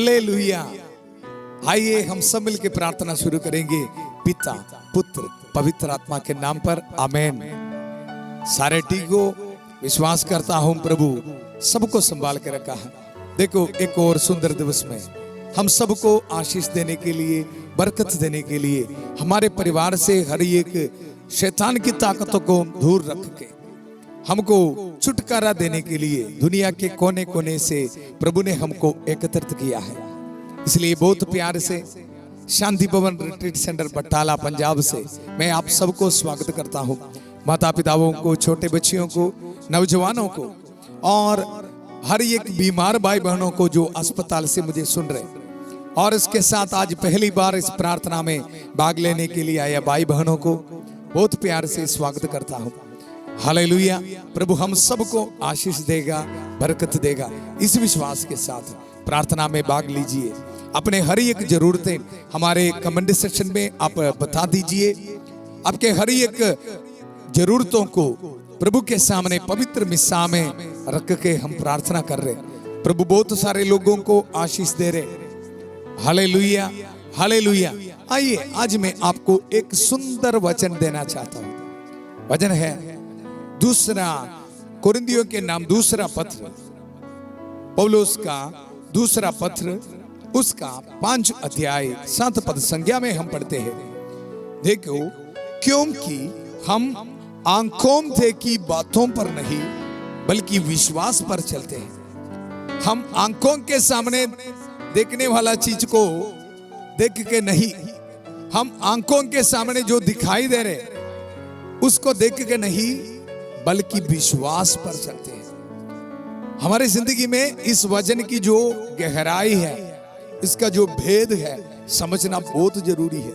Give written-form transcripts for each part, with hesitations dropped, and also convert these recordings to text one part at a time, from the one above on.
Hallelujah. आइए हम सब मिलकर प्रार्थना शुरू करेंगे पिता पुत्र पवित्र आत्मा के नाम पर, आमेन। सारे ठीक हो, विश्वास करता हूं प्रभु सबको संभाल के रखा है। देखो एक और सुंदर दिवस में हम सबको आशीष देने के लिए, बरकत देने के लिए, हमारे परिवार से हर एक शैतान की ताकतों को दूर रख के हमको छुटकारा देने के लिए दुनिया के कोने कोने से प्रभु ने हमको एकत्रित किया है। इसलिए बहुत प्यार से शांति भवन रिट्रीट सेंटर बटाला पंजाब से मैं आप सबको स्वागत करता हूं। माता पिताओं को, छोटे बच्चियों को, नौजवानों को और हर एक बीमार भाई बहनों को जो अस्पताल से मुझे सुन रहे, और इसके साथ आज पहली बार इस प्रार्थना में भाग लेने के लिए आया भाई बहनों को बहुत प्यार से स्वागत करता हूं। हालेलुया। प्रभु हम सबको आशीष देगा, बरकत देगा। इस विश्वास के साथ प्रार्थना में भाग लीजिए। अपने हर एक जरूरतें हमारे कमेंट सेक्शन में आप बता दीजिए। आपके हर एक जरूरतों को प्रभु के सामने पवित्र मिस्सा में रख के हम प्रार्थना कर रहे। प्रभु बहुत सारे लोगों को आशीष दे रहे। Hallelujah, hallelujah. आइए आज मैं आपको एक सुंदर वचन देना चाहता हूं। वचन है दूसरा कुरिन्थियों के नाम दूसरा पत्र, पौलुस का दूसरा पत्र, उसका 5 अध्याय 7 पद संज्ञा में हम पढ़ते हैं। देखो, क्योंकि हम आंखों देखी बातों पर नहीं बल्कि विश्वास पर चलते हैं। हम आंखों के सामने देखने वाला चीज को देख के नहीं, हम आंखों के सामने जो दिखाई दे रहे उसको देख के नहीं बल्कि विश्वास पर चलते हैं। हमारी जिंदगी में इस वचन की जो गहराई है, इसका जो भेद है, समझना बहुत जरूरी है।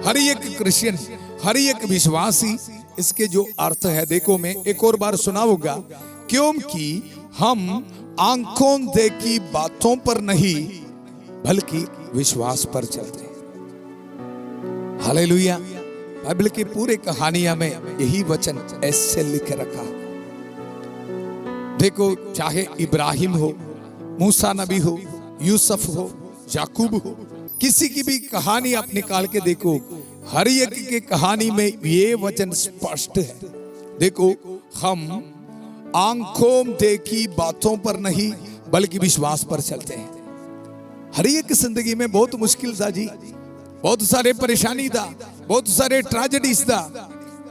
हर एक क्रिश्चियन, हर एक विश्वासी इसके जो अर्थ है, देखो मैं एक और बार सुनाऊंगा। क्योंकि हम आंखों देखी बातों पर नहीं बल्कि विश्वास पर चलते हैं। हालेलुया। बाइबल की पूरे कहानियां में यही वचन ऐसे लिख रखा। देखो, चाहे इब्राहिम हो, मूसा नबी हो, यूसुफ हो, याकूब हो, किसी की भी कहानी आप निकाल के देखो, हर एक की कहानी में ये वचन स्पष्ट है। देखो, हम आंखों देखी बातों पर नहीं बल्कि विश्वास पर चलते हैं। हर एक जिंदगी में बहुत मुश्किल था जी, बहुत सारे परेशानी था, बहुत सारे ट्रेजेडीज था,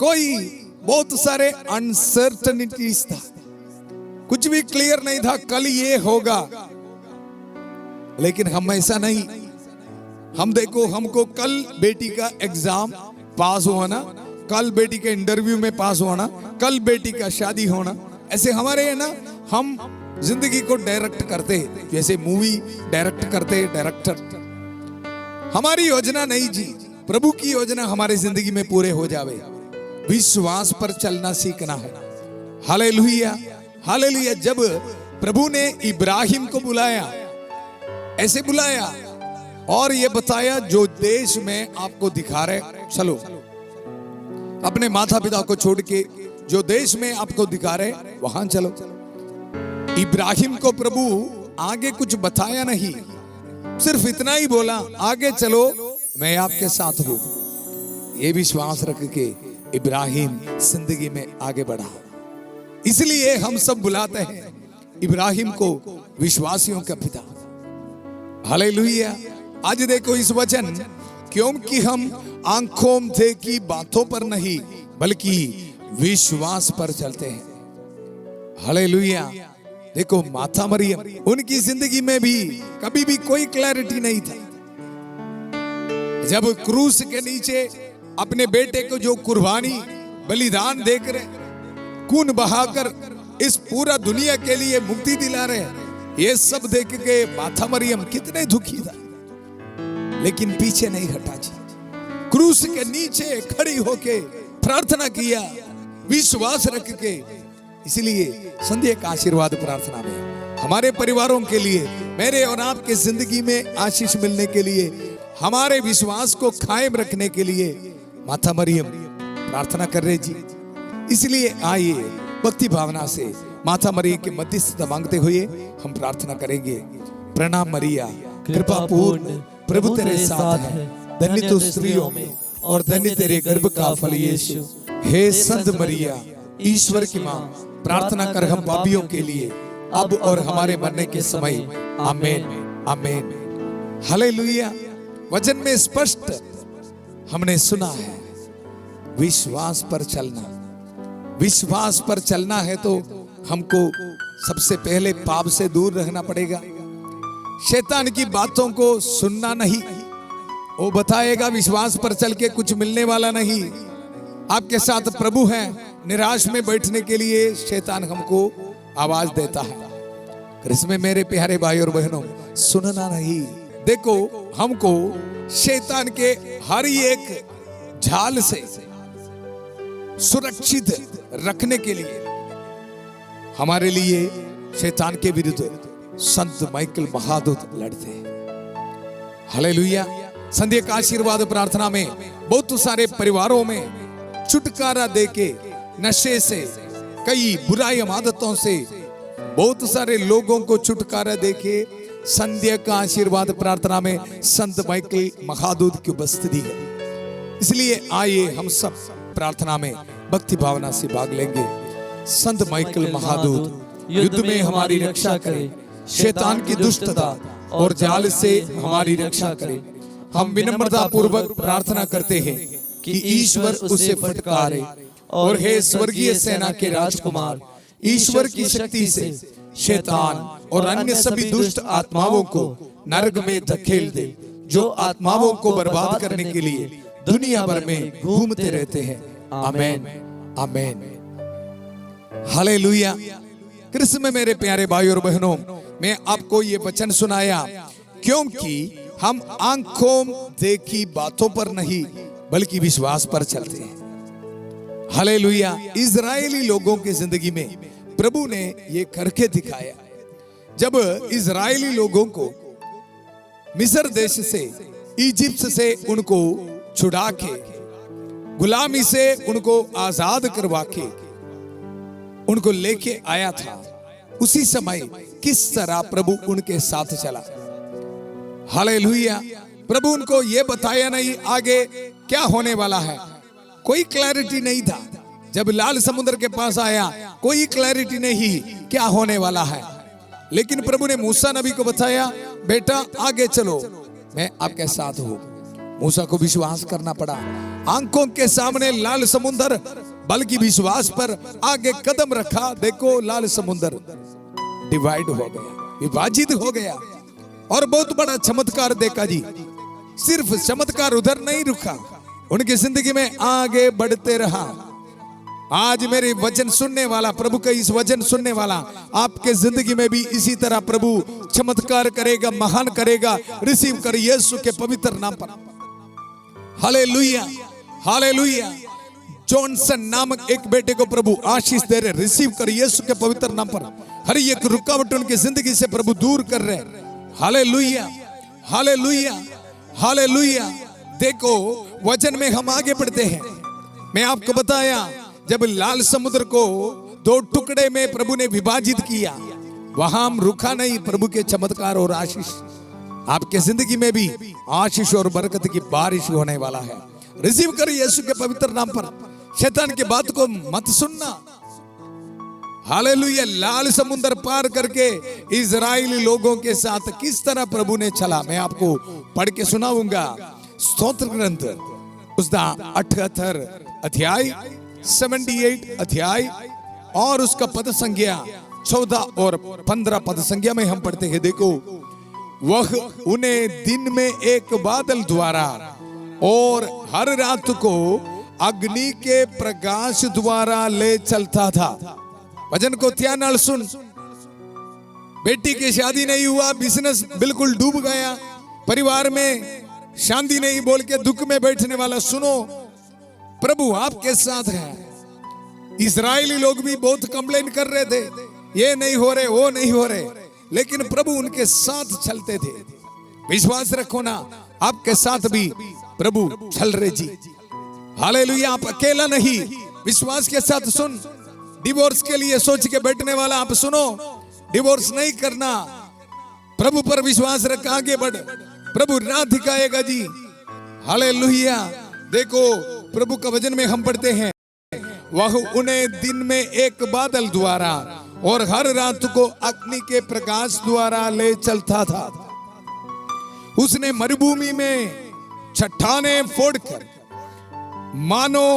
कोई बहुत सारे अनसर्टनिटीज था, कुछ भी क्लियर नहीं था कल ये होगा। लेकिन हम ऐसा नहीं। हम देखो, हमको कल बेटी का एग्जाम पास होना, कल बेटी के इंटरव्यू में पास होना, कल बेटी का शादी होना, ऐसे हमारे है ना, हम जिंदगी को डायरेक्ट करते जैसे मूवी डायरेक्ट करते डायरेक्टर। हमारी योजना नहीं जी, प्रभु की योजना हमारी जिंदगी में पूरे हो जावे। विश्वास पर चलना सीखना है। Hallelujah, hallelujah. जब प्रभु ने इब्राहिम को बुलाया, ऐसे बुलाया और ये बताया जो देश में आपको दिखा रहे, चलो अपने माता पिता को छोड़ के जो देश में आपको दिखा रहे वहां चलो। इब्राहिम को प्रभु आगे कुछ बताया नहीं, सिर्फ इतना ही बोला, आगे चलो मैं आपके साथ हूं। ये विश्वास रख के इब्राहिम जिंदगी में आगे बढ़ा। इसलिए हम सब बुलाते हैं इब्राहिम को विश्वासियों का पिता। हालेलुया। आज देखो इस वचन, क्योंकि हम आंखों देखी बातों पर नहीं बल्कि विश्वास पर चलते हैं। हालेलुया। देखो, माता मरियम, उनकी जिंदगी में भी कभी भी कोई क्लैरिटी नहीं था। जब क्रूस के नीचे अपने बेटे को जो कुर्बानी बलिदान देकर खून बहाकर इस पूरा दुनिया के लिए मुक्ति दिला रहे, ये सब देख के माता मरियम कितने दुखी था, लेकिन पीछे नहीं हटा जी। क्रूस के नीचे खड़ी होके प्रार्थना किया, विश्वास रख के। इसलिए संध्या का आशीर्वाद प्रार्थना में हमारे परिवारों के लिए, मेरे और आपके जिंदगी में आशीष मिलने के लिए, हमारे विश्वास को कायम रखने के लिए माता मरियम प्रार्थना कर रहे जी। इसलिए आइए भक्ति भावना से माता मरियम के मध्यस्थता मांगते हुए हम प्रार्थना करेंगे। प्रणाम मरिया, कृपापूर्ण प्रभु तेरे साथ है, धन्य तू स्त्रियों में और धन्य तेरे गर्भ का फल यीशु। हे संत मरिया, ईश्वर की माँ, प्रार्थना कर हम पापियों के लिए अब और हमारे मरने के समय। आमीन आमीन। हालेलुया। वचन में स्पष्ट हमने सुना है, विश्वास पर चलना। विश्वास पर चलना है तो हमको सबसे पहले पाप से दूर रहना पड़ेगा। शैतान की बातों को सुनना नहीं, वो बताएगा विश्वास पर चल के कुछ मिलने वाला नहीं। आपके साथ प्रभु है, निराश में बैठने के लिए शैतान हमको आवाज देता है। इसमें मेरे प्यारे भाई और बहनों, सुनना नहीं। देखो, हमको शैतान के हर एक झाल से सुरक्षित रखने के लिए हमारे लिए शैतान के विरुद्ध संत माइकल महादूत लड़ते हैं। हालेलुया। संध्या का आशीर्वाद प्रार्थना में बहुत सारे परिवारों में छुटकारा देके नशे से, कई बुराई आदतों से बहुत सारे लोगों को छुटकारा देके संध्या का आशीर्वाद प्रार्थना में संत माइकल महादूत की उपस्थिति है। इसलिए आइए हम सब प्रार्थना में भक्ति भावना से भाग लेंगे। संत माइकल महादूत युद्ध में हमारी रक्षा करे, शैतान की दुष्टता और जाल से हमारी रक्षा करे। हम विनम्रता पूर्वक प्रार्थना करते हैं कि ईश्वर उसे फटकारे और हे स्वर्गीय सेना के राजकुमार, ईश्वर की शक्ति से शैतान और अन्य सभी दुष्ट आत्माओं को नरक में धकेल दे, जो आत्माओं को बर्बाद करने के लिए दुनिया भर में घूमते रहते हैं। आमीन आमीन। हालेलुया। कृष्ण में मेरे प्यारे भाई और बहनों, मैं आपको ये वचन सुनाया क्योंकि हम आंखों देखी बातों पर नहीं बल्कि विश्वास पर चलते हैं। हालेलुया। इजरायली लोगों की जिंदगी में प्रभु ने ये करके दिखाया। जब इजरायली लोगों को मिस्र देश से, इजिप्ट से उनको छुड़ा के, गुलामी से उनको आजाद करवा के उनको लेके आया था, उसी समय किस तरह प्रभु उनके साथ चला। हालेलुया। प्रभु उनको ये बताया नहीं आगे क्या होने वाला है, कोई क्लैरिटी नहीं था। जब लाल समुद्र के पास आया, कोई क्लैरिटी नहीं क्या होने वाला है, लेकिन प्रभु ने मूसा नबी को बताया, बेटा आगे चलो, मैं आपके साथ हूं। मूसा को विश्वास करना पड़ा। आंखों के सामने लाल समुद्र, बल्कि विश्वास पर आगे कदम रखा, देखो लाल समुद्र डिवाइड हो गया, विभाजित हो गया और बहुत बड़ा चमत्कार देखा जी। सिर्फ चमत्कार उधर नहीं रुका, उनकी जिंदगी में आगे बढ़ते रहा। आज मेरे वचन सुनने वाला, प्रभु का इस वचन सुनने वाला, आपके जिंदगी में भी इसी तरह प्रभु चमत्कार करेगा, महान करेगा। रिसीव कर यीशु के पवित्र नाम पर। Hallelujah hallelujah. जॉनसन नामक एक बेटे को प्रभु आशीष दे रहे, रिसीव कर यीशु के पवित्र नाम पर। हर एक रुकावट उनकी जिंदगी से प्रभु दूर कर रहे। Hallelujah hallelujah hallelujah. देखो, वचन में हम आगे बढ़ते हैं। मैं आपको बताया, जब लाल समुद्र को दो टुकड़े में प्रभु ने विभाजित किया, वहां हम रुका नहीं। प्रभु के चमत्कार और आशीष आपके जिंदगी में भी आशीष और बरकत की बारिश होने वाला है। रिसीव कर यीशु के पवित्र नाम पर। शैतान की बात को मत सुनना। हालेलुया। लाल समुद्र पार करके इजरायली लोगों के साथ किस तरह प्रभु ने चला, मैं आपको पढ़ के सुनाऊंगा। स्तोत्र ग्रंथ उसका 78 अध्याय, 78 अध्याय और उसका पद संख्या 14 और 15 पद संख्या में हम पढ़ते हैं। देखो, वह उन्हें दिन में एक बादल द्वारा और हर रात को अग्नि के प्रकाश द्वारा ले चलता था। वचन को ध्यान नाल सुन। बेटी की शादी नहीं हुआ, बिजनेस बिल्कुल डूब गया, परिवार में शांति नहीं, बोल के दुख में बैठने वाला सुनो, प्रभु आपके साथ है। इजरायली लोग भी बहुत कंप्लेन कर रहे थे, ये नहीं हो रहे, वो नहीं हो रहे, लेकिन प्रभु उनके साथ चलते थे। विश्वास रखो ना, आपके साथ भी प्रभु चल रहे जी। हालेलुया। आप अकेला नहीं, विश्वास के साथ सुन। डिवोर्स के लिए सोच के बैठने वाला आप सुनो, डिवोर्स नहीं करना। प्रभु पर विश्वास रख, आगे बढ़, प्रभु राह दिखाएगा जी। हालेलुया। देखो प्रभु का वचन में हम पढ़ते हैं, वह उन्हें दिन में एक बादल द्वारा और हर रात को अग्नि के प्रकाश द्वारा ले चलता था। उसने मरुभूमि में चट्टाने फोड़कर मानो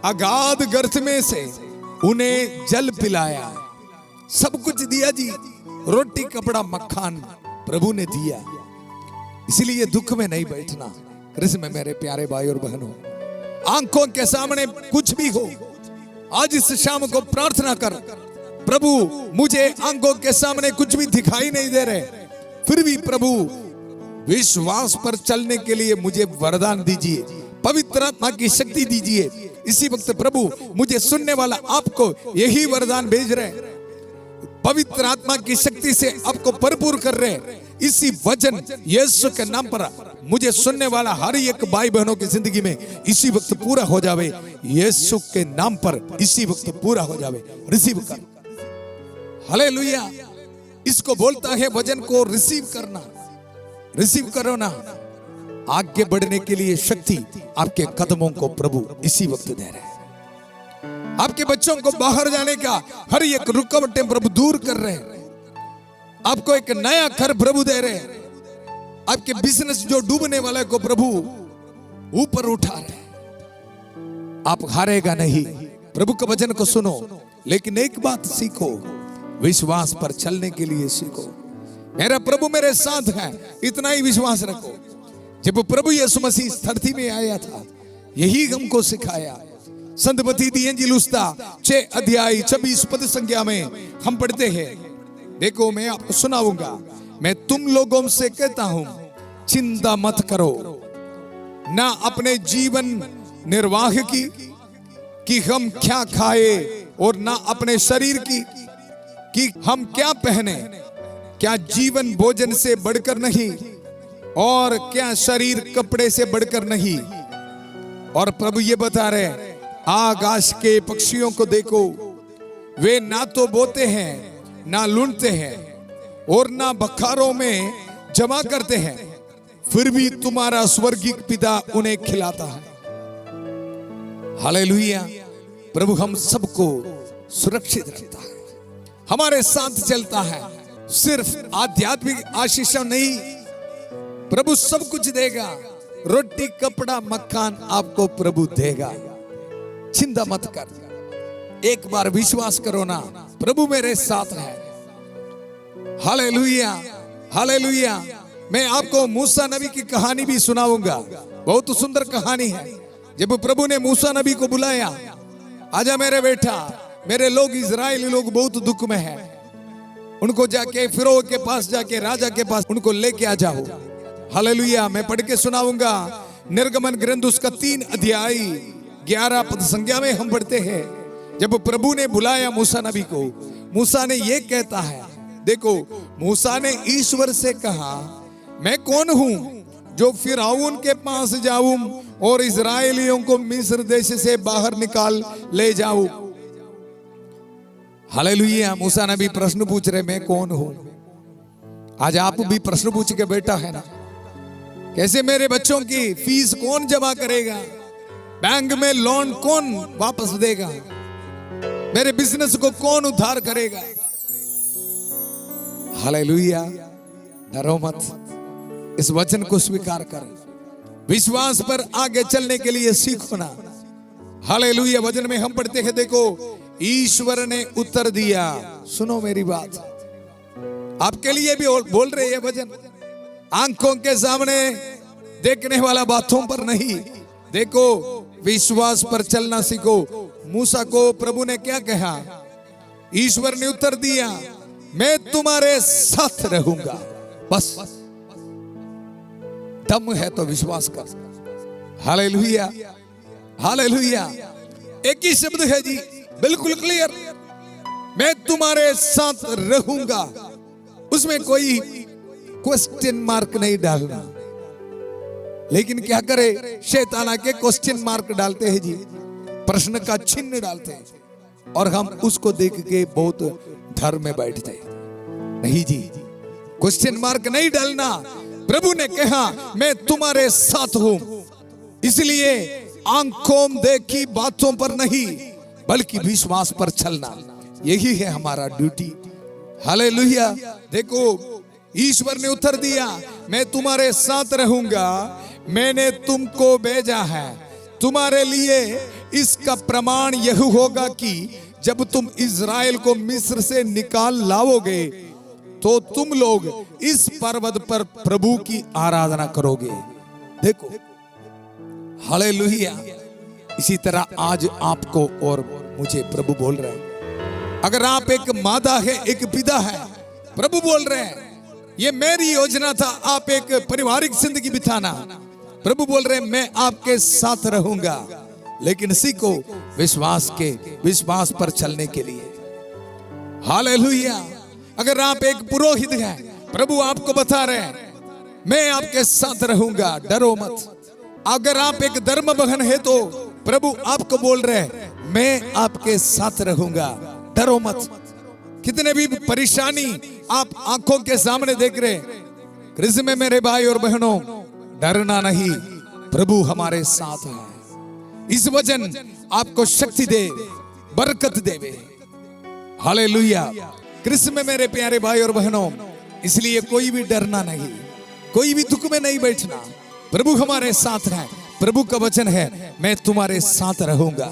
अगाध गर्त में से उन्हें जल पिलाया। सब कुछ दिया जी, रोटी कपड़ा मक्खन प्रभु ने दिया। इसलिए दुख में नहीं बैठना। कृष्ण में मेरे प्यारे भाई और बहनों, आंखों के सामने कुछ भी हो, आज इस शाम को प्रार्थना कर, प्रभु मुझे आंखों के सामने कुछ भी दिखाई नहीं दे रहे, फिर भी प्रभु विश्वास पर चलने के लिए मुझे वरदान दीजिए, पवित्र आत्मा की शक्ति दीजिए। इसी वक्त प्रभु मुझे सुनने वाला आपको यही वरदान भेज रहे, पवित्र आत्मा की शक्ति से आपको भरपूर कर रहे। इसी वचन यीशु के नाम पर मुझे सुनने वाला हर एक भाई बहनों की जिंदगी में इसी वक्त पूरा हो जावे, यीशु के नाम पर इसी वक्त पूरा हो जावे। रिसीव कर, हालेलुया। इसको बोलता है वचन को रिसीव करना। रिसीव करो ना, आगे बढ़ने के लिए शक्ति आपके कदमों को प्रभु इसी वक्त दे रहे हैं। आपके बच्चों को बाहर जाने का हर एक रुकावटें प्रभु दूर कर रहे हैं। आपको एक नया घर प्रभु दे रहे हैं। आपके बिजनेस जो डूबने वाले को प्रभु ऊपर उठा रहे हैं। आप हारेगा नहीं। प्रभु के वचन को सुनो, लेकिन एक बात सीखो, विश्वास पर चलने के लिए सीखो। मेरा प्रभु मेरे साथ है, इतना ही विश्वास रखो। जब प्रभु यीशु मसीह इस धरती में आया था, यही हमको सिखाया। संत मत्ती दी इंजील उसका 6 अध्याय 26 पद संख्या में हम पढ़ते हैं। देखो मैं आपको सुनाऊंगा। मैं तुम लोगों से कहता हूं, चिंता मत करो, ना अपने जीवन निर्वाह की कि हम क्या खाए, और ना अपने शरीर की कि हम क्या पहने। क्या जीवन भोजन से बढ़कर नहीं, और क्या शरीर कपड़े से बढ़कर नहीं। और प्रभु ये बता रहे, आकाश के पक्षियों को देखो, वे ना तो बोते हैं, ना लूटते हैं, और ना बखारों में जमा करते हैं, फिर भी तुम्हारा स्वर्गीय पिता उन्हें खिलाता है। हालेलुया। प्रभु हम सबको सुरक्षित रखता है, हमारे साथ चलता है। सिर्फ आध्यात्मिक आशीष नहीं, प्रभु सब कुछ देगा। रोटी कपड़ा मकान आपको प्रभु देगा। चिंता मत कर, एक बार विश्वास करो ना, प्रभु मेरे साथ है। Hallelujah, hallelujah. मैं आपको मूसा नबी की कहानी भी सुनाऊंगा, बहुत सुंदर कहानी है। जब प्रभु ने मूसा नबी को बुलाया, आजा मेरे बेटा, मेरे लोग इजराइली लोग बहुत दुख में हैं, उनको जाके फिरौन के पास जाके राजा के पास उनको लेके आ जाओ। हालेलुया। मैं पढ़ के सुनाऊंगा। निर्गमन ग्रंथ उसका 3 अध्याय 11 पद संख्या में हम पढ़ते हैं। जब प्रभु ने बुलाया मूसा नबी को, मूसा ने ये कहता है, देखो मूसा ने ईश्वर से कहा, मैं कौन हूं जो फिरौन के पास जाऊं और इजराइलियों को मिस्र देश से बाहर निकाल ले जाऊं। हालेलुया। मूसा नबी प्रश्न पूछ रहे, मैं कौन हूं। आज आप भी प्रश्न पूछ के बैठा है ना, कैसे मेरे बच्चों की फीस कौन जमा करेगा, बैंक में लोन कौन वापस देगा, मेरे बिजनेस को कौन उद्धार करेगा। हालेलुया। डरो मत, इस वचन को स्वीकार कर, विश्वास पर आगे चलने के लिए सीखो ना। हालेलुया। वचन में हम पढ़ते हैं, देखो ईश्वर ने उत्तर दिया। सुनो मेरी बात, आपके लिए भी बोल रहे हैं वचन। आंखों के सामने देखने वाला बातों पर नहीं, देखो विश्वास पर चलना सीखो। मूसा को प्रभु ने क्या कहा, ईश्वर ने उत्तर दिया, मैं तुम्हारे साथ रहूंगा। बस दम है तो विश्वास कर। Hallelujah, hallelujah. एक ही शब्द है जी, बिल्कुल क्लियर, मैं तुम्हारे साथ रहूंगा। उसमें कोई क्वेश्चन मार्क नहीं डालना। लेकिन क्या करे, शैतान आके क्वेश्चन मार्क डालते हैं जी, प्रश्न का चिन्ह डालते हैं, और हम उसको देख के बहुत डर में बैठते हैं। नहीं जी, क्वेश्चन मार्क नहीं डालना। प्रभु ने कहा मैं तुम्हारे साथ हूं, इसलिए आंखों देखी बातों पर नहीं बल्कि विश्वास पर चलना, यही है हमारा ड्यूटी। हालेलुया। देखो ईश्वर ने उत्तर दिया, मैं तुम्हारे साथ रहूंगा, मैंने तुमको भेजा है। तुम्हारे लिए इसका प्रमाण यह होगा कि जब तुम इज़राइल को मिस्र से निकाल लाओगे तो तुम लोग इस पर्वत पर प्रभु की आराधना करोगे। देखो हालेलुया। इसी तरह आज आपको और मुझे प्रभु बोल रहे हैं, अगर आप एक मादा है, एक पिता है, प्रभु बोल रहे हैं ये मेरी योजना था, आप एक पारिवारिक जिंदगी बिताना। प्रभु बोल रहे हैं मैं आपके साथ रहूंगा, लेकिन सीखो विश्वास पर चलने के लिए। हालेलुया। अगर आप एक पुरोहित हैं, प्रभु आपको बता रहे हैं मैं आपके साथ रहूंगा, डरो मत। अगर आप एक धर्म बहन है तो प्रभु आपको बोल रहे हैं मैं आपके साथ रहूंगा, डरो मत। कितने भी परेशानी आप आंखों के सामने देख रहे हैं, में मेरे भाई और बहनों डरना नहीं, प्रभु हमारे साथ है। इस वचन आपको शक्ति दे, बरकत देवे। हालेलुया। कृष्ण में मेरे प्यारे भाई और बहनों, इसलिए कोई भी डरना नहीं, कोई भी दुख में नहीं बैठना, प्रभु हमारे साथ है। प्रभु का वचन है मैं तुम्हारे साथ रहूंगा।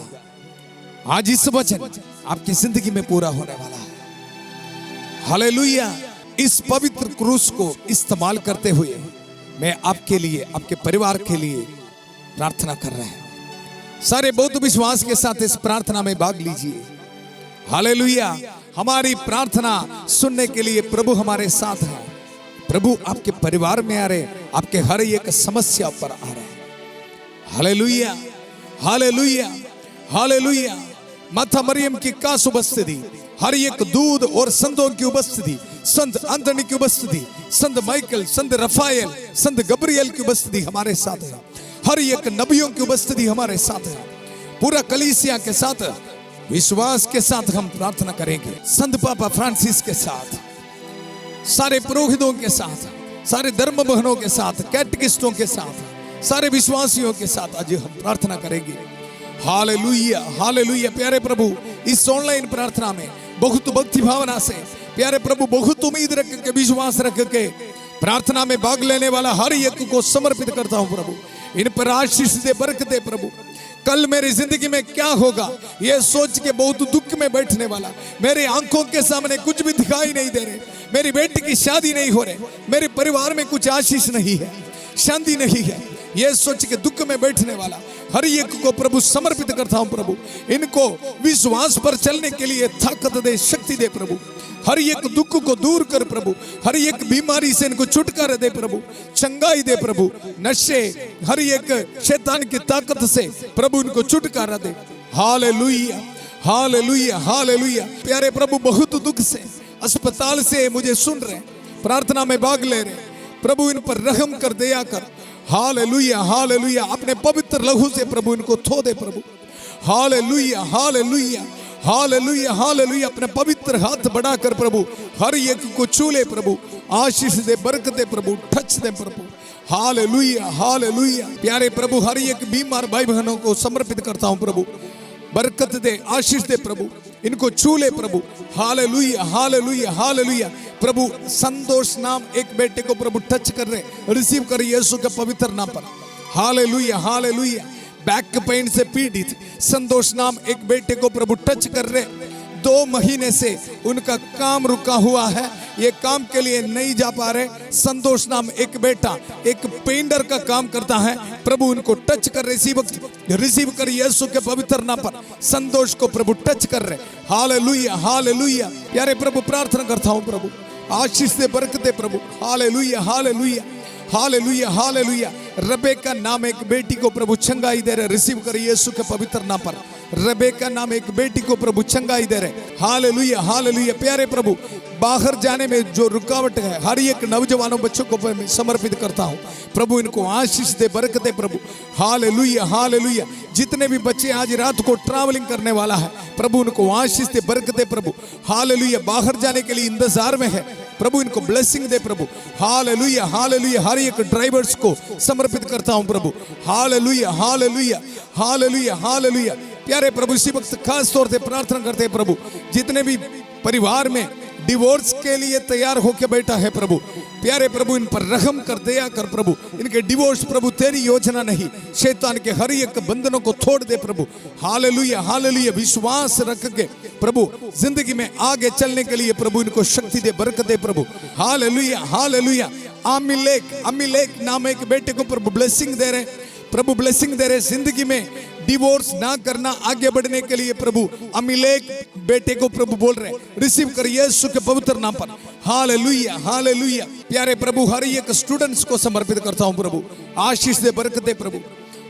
आज इस वचन आपकी जिंदगी में पूरा होने वाला है। हालेलुया। इस पवित्र क्रूस को इस्तेमाल करते हुए मैं आपके लिए, आपके परिवार के लिए प्रार्थना कर रहा हूं। सारे बहुत विश्वास के साथ इस प्रार्थना में भाग लीजिए। हालेलुया। हमारी प्रार्थना सुनने के लिए प्रभु हमारे साथ है। प्रभु आपके परिवार में आ रहे, आपके हर एक समस्या पर आ रहे हैं। Hallelujah, hallelujah, hallelujah. माता मरियम की कास उपस्थिति, हर एक दूध और संतों की उपस्थिति, संत एंथनी की उपस्थिति, संत माइकल, संत रफाएल, संत गब्रियल की उपस्थिति हमारे साथ है। हर एक नबियों की उपस्थिति हमारे साथ है। पूरा कलीसिया के साथ विश्वास के साथ हम प्रार्थना करेंगे। संत पापा फ्रांसिस के साथ, सारे पुरोहितों के साथ, सारे धर्म बहनों के साथ, कैटेकिस्टों के साथ, सारे विश्वासियों के साथ आज हम प्रार्थना करेंगे। Hallelujah, hallelujah. प्यारे प्रभु, इस ऑनलाइन प्रार्थना में बहुत भक्ति भावना से, प्यारे प्रभु, बहुत उम्मीद रख के, विश्वास रख के प्रार्थना में भाग लेने वाला हर एक को समर्पित करता हूं। प्रभु इन पर आशीष दे, बरकत दे। प्रभु कल मेरी जिंदगी में क्या होगा ये सोच के बहुत दुख में बैठने वाला, मेरे आंखों के सामने कुछ भी दिखाई नहीं दे रहे, मेरी बेटी की शादी नहीं हो रही, मेरे परिवार में कुछ आशीष नहीं है, शांति नहीं है, ये सोच के दुख में बैठने वाला हर एक को प्रभु समर्पित करता हूं। प्रभु इनको विश्वास पर चलने के लिए ताकत दे, शक्ति दे। प्रभु हर एक दुख को दूर कर। प्रभु हर एक बीमारी से इनको छुटकारा दे। प्रभु चंगाई दे। प्रभु नशे, हर एक शैतान की ताकत से प्रभु इनको छुटकारा दे। Hallelujah, hallelujah, hallelujah. प्यारे प्रभु, बहुत दुख से अस्पताल से मुझे सुन रहे, प्रार्थना में भाग ले रहे, प्रभु इन पर रहम कर, दया कर। Hallelujah, hallelujah. अपने पवित्र लहू से प्रभु इनको धो दे। प्रभु हालेलुया, हालेलुया, हालेलुया, हालेलुया। अपने पवित्र हाथ बढ़ाकर प्रभु हर एक को छू ले। प्रभु आशीष दे, बरकत दे। प्रभु टच दे। प्रभु हालेलुया, हालेलुया। प्यारे प्रभु, हर एक बीमार भाई बहनों को समर्पित करता हूं। प्रभु बरकत दे, आशीष दे। प्रभु इनको छू ले। प्रभु हालेलुया, हालेलुया, हालेलुया। प्रभु संतोष नाम एक बेटे को प्रभु टच कर रहे, रिसीव कर यीशु के पवित्र नाम पर। Hallelujah, hallelujah. बैक पेन से पीड़ित संतोष नाम एक बेटे को प्रभु टच कर रहे, 2 महीने से उनका काम रुका हुआ है, ये काम के लिए नहीं जा पा रहे। संतोष नाम एक बेटा एक पेंटर का काम करता है, प्रभु उनको टच कर, रिसीव कर यीशु के पवित्र नाम पर। संतोष को प्रभु टच कर रहे। Hallelujah, hallelujah. प्यारे प्रभु, प्रार्थना करता हूं प्रभु आशीष दे, बरकत दे। प्रभु hallelujah, hallelujah, hallelujah, hallelujah. Rebecca नाम एक बेटी को प्रभु चंगाई दे रहे, रिसीव कर यीशु के पवित्र नाम पर। रबेका नाम एक बेटी को प्रभु चंगाई दे रहे। Hallelujah, hallelujah. प्यारे प्रभु, बाहर जाने में जो रुकावट है हर एक नौजवानों बच्चों को मैं समर्पित करता हूं। प्रभु इनको आशीष दे, बरकत दे। प्रभु हालेलुया, हालेलुया। जितने भी बच्चे आज रात को ट्रैवलिंग करने वाला है, प्रभु उनको आशीष दे, बरकत दे। प्रभु हालेलुया। बाहर जाने के लिए इंतजार में है, प्रभु इनको ब्लेसिंग दे प्रभु। Hallelujah hallelujah. हर एक ड्राइवर्स को समर्पित करता हूं प्रभु। Hallelujah hallelujah hallelujah hallelujah. प्यारे प्रभु इसी वक्त खास तौर से प्रार्थना करते हैं प्रभु, जितने भी परिवार में डिवोर्स के लिए तैयार होकर बैठा है प्रभु, प्यारे प्रभु इन पर रहम कर, दया कर प्रभु। इनके डिवोर्स प्रभु तेरी योजना नहीं, शैतान के हर एक बंधनों को तोड़ दे प्रभु। Hallelujah hallelujah. विश्वास रख के प्रभु जिंदगी में आगे चलने के लिए प्रभु इनको शक्ति दे, बरकत दे प्रभु। Hallelujah hallelujah. अमिलेक नाम एक बेटे को प्रभु ब्लेसिंग दे रहे प्रभु, ब्लेसिंग दे रहे। जिंदगी में डिवोर्स ना करना, आगे बढ़ने के लिए प्रभु अमिलेक बेटे को प्रभु बोल रहे, रिसीव कर यीशु के पवित्र नाम पर। Hallelujah hallelujah. प्यारे प्रभु हर एक स्टूडेंट्स को समर्पित करता हूं प्रभु, आशीष दे, बरकत दे प्रभु।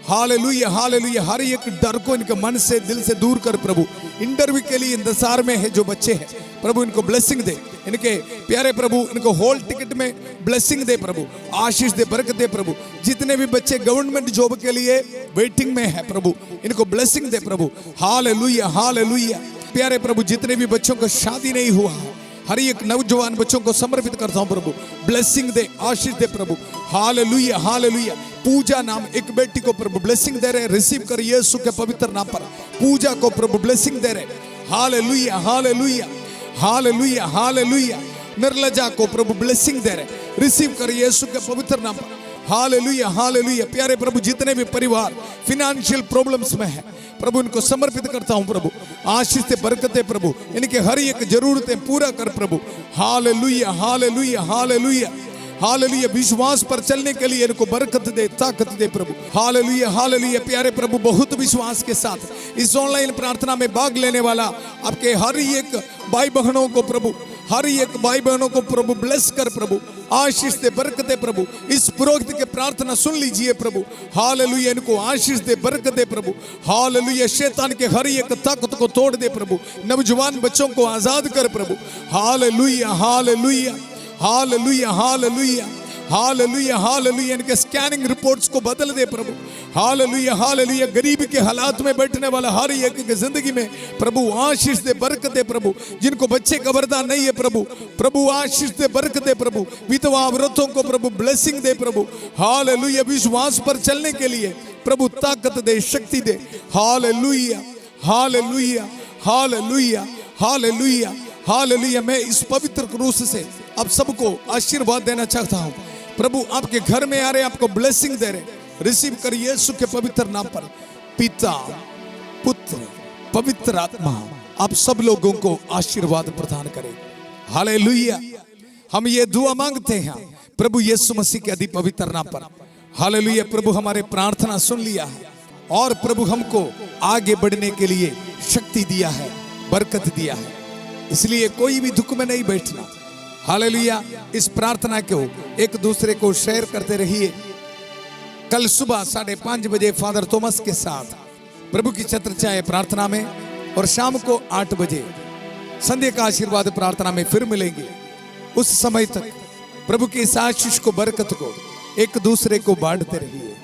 Hallelujah hallelujah. हर एक डर को इनके मन से, दिल से दूर कर प्रभु। इंटरव्यू के लिए इंतजार में है जो बच्चे हैं प्रभु, इनको ब्लेसिंग दे। इनके प्यारे प्रभु इनको हॉल टिकट में ब्लेसिंग दे प्रभु, आशीष दे, बरकत दे प्रभु। जितने भी बच्चे गवर्नमेंट जॉब के लिए वेटिंग में है प्रभु, इनको ब्लेसिंग दे प्रभु। Hallelujah hallelujah. प्यारे प्रभु जितने भी बच्चों को शादी नहीं हुआ है, हर एक नौजवान बच्चों को समर्पित करता हूं प्रभु, ब्लेसिंग दे, आशीष दे प्रभु। Hallelujah hallelujah. पूजा नाम एक बेटी को प्रभु ब्लेसिंग दे रहे, रिसीव कर यीशु के पवित्र नाम पर। पूजा को प्रभु ब्लेसिंग दे रहे। Hallelujah hallelujah hallelujah hallelujah. Nirlaja को प्रभु ब्लेसिंग दे रहे, रिसीव कर यीशु के पवित्र नाम पर। Hallelujah hallelujah. प्यारे प्रभु जितने भी परिवार फिनेंशियल प्रॉब्लम्स में है प्रभु, इनको समर्पित करता हूं प्रभु, आशीष से, बरकत दे प्रभु। इनके हर एक जरूरतें पूरा कर प्रभु। Hallelujah hallelujah hallelujah hallelujah. विश्वास पर चलने के लिए इनको बरकत दे, ताकत दे प्रभु। Hallelujah hallelujah. प्यारे प्रभु बहुत विश्वास के साथ इस ऑनलाइन प्रार्थना में भाग लेने वाला आपके हर एक भाई बहनों को प्रभु, हर एक भाई बहनों को प्रभु ब्लेस कर प्रभु, आशीष दे, बरकत दे प्रभु। इस पुरोहित के प्रार्थना सुन लीजिए प्रभु। हालेलुया। इनको आशीष दे, बरकत दे प्रभु। हालेलुया। शैतान के हर एक ताकत को तोड़ दे प्रभु, नौजवान बच्चों को आजाद कर प्रभु। Hallelujah hallelujah hallelujah hallelujah hallelujah hallelujah. इनके स्कैनिंग रिपोर्ट्स को बदल दे प्रभु। Hallelujah hallelujah. गरीब के हालात में बैठने वाला हर एक की जिंदगी में प्रभु आशीष दे, बरकत दे प्रभु। जिनको बच्चे का वरदान नहीं है प्रभु, प्रभु आशीष दे, बरकत दे प्रभु। विधवा औरतों को प्रभु ब्लेसिंग दे प्रभु। हालेलुया। विश्वास पर चलने के लिए प्रभु ताकत दे, शक्ति दे। Hallelujah hallelujah hallelujah hallelujah hallelujah. मैं इस पवित्र क्रूस से आप सबको आशीर्वाद देना चाहता हूं प्रभु। आपके घर में आ रहे, आपको ब्लेसिंग दे रहे, रिसीव कर यीशु के पवित्र नाम पर। पिता, पुत्र, पवित्र आत्मा आप सब लोगों को आशीर्वाद प्रदान करे। हालेलुया। हम ये दुआ मांगते हैं प्रभु यीशु मसीह के अति पवित्र नाम पर। हालेलुया। प्रभु हमारे प्रार्थना सुन लिया है और प्रभु हमको आगे बढ़ने के लिए शक्ति दिया है, बरकत दिया है। इसलिए कोई भी दुख में नहीं बैठना। हालेलुया। इस प्रार्थना को एक दूसरे को शेयर करते रहिए। कल सुबह 5:30 बजे फादर थॉमस के साथ प्रभु की चर्चा है प्रार्थना में, और शाम को 8 बजे संध्या का आशीर्वाद प्रार्थना में फिर मिलेंगे। उस समय तक प्रभु की इस आशीष को, बरकत को एक दूसरे को बांटते रहिए।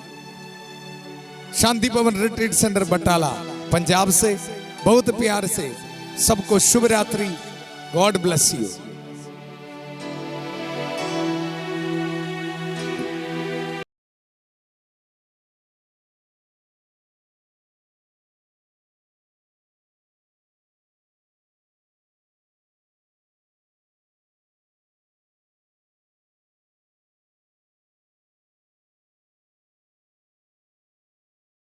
शांति भवन रिट्रीट सेंटर बटाला पंजाब से बहुत प्यार से सबको शुभ रात्रि। God bless you.